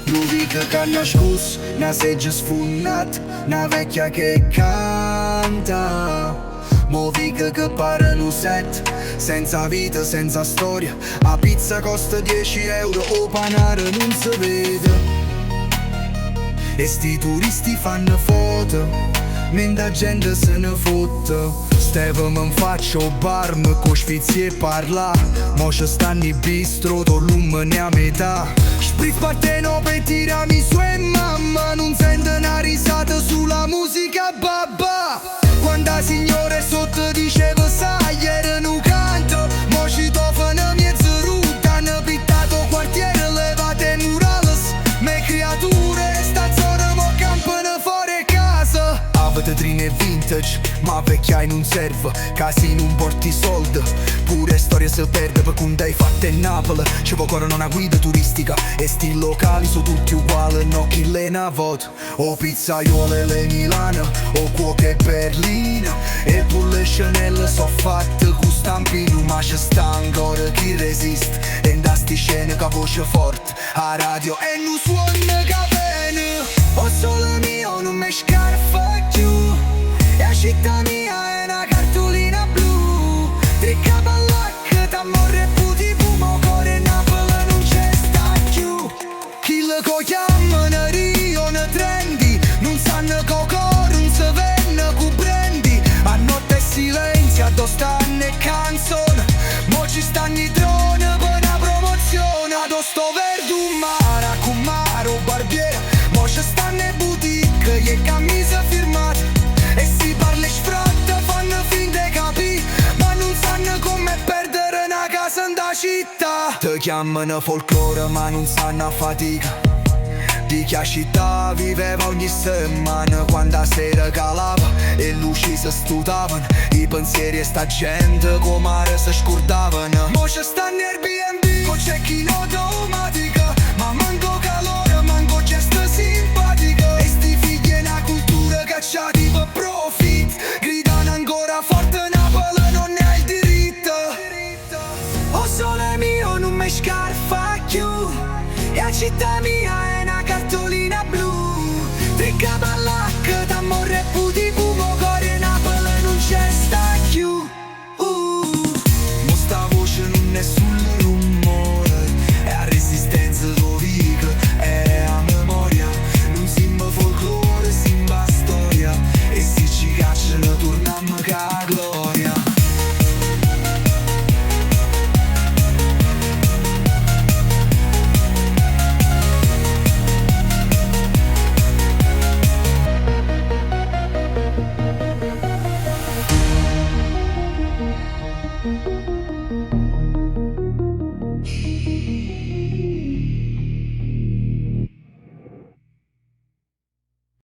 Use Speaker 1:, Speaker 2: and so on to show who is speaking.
Speaker 1: L'unica che ha nascus, una seggia sfunnat, una vecchia che canta. Movica che pare un set, senza vita, senza storia. A pizza costa 10 euro, o panare non si vede. E sti turisti fanno foto, mentre la gente se ne fotte. Stevamo in faccia o bar, me co sfizie parla. Mo ci stanno i bistro, to l'ummene a metà. Spritz parteno per tiramisù e mamma non sente una risata sulla musica babba. Quando la signora sotto diceva sai era un canto, mo ci tofano mezzo ruta, hanno pittato quartiere, levate murales. Me creature sta zona mo campano fuori casa. Avete trine vintage, ma vecchiai non serve, casi non porti soldi. Pure storia si perde per quando hai fatto in Napoli. Ci vuole ancora una guida turistica e sti locali sono tutti uguali, no chi le na vot. O pizzaiole le Milano, o cuoche Berlino. E pure le Chanel so fatte con stampino, ma ci sta ancora chi resiste. E da sti scene che voce forte a radio e non suona che bene. O solo mio non mi scarfa più, e la città mia è una cartolina blu. Tre capallacche, t'amore e puti fumo, core Napoli non c'è sta più. Chi le chiamano Rio ne trendi, non sanno che coro non si venne cu prendi. A notte è silenzio, addosso stanno e canzone, mo ci stanno i droni per una promozione. Addosso sto verde un mare, con maro barbiere, mo ci stanno e boutique e camicie firmate. E si parla e sfratta, fanno finta di capì, ma non sanno come perdere una casa in da città. Ti chiamano folklore ma non sanno a fatica, di che città viveva ogni settimana. Quando la sera calava e luci si stutavano, i pensieri e sta gente come mare si scordavano. Mo ci stanno Airbnb con check-in automatica, ma manco calore, manco gesto simpatica. E sti figli è una cultura cacciati per profit, gridano ancora forte Napoli non ne ha il diritto. O sole mio non mi scarfa più, e la città mia è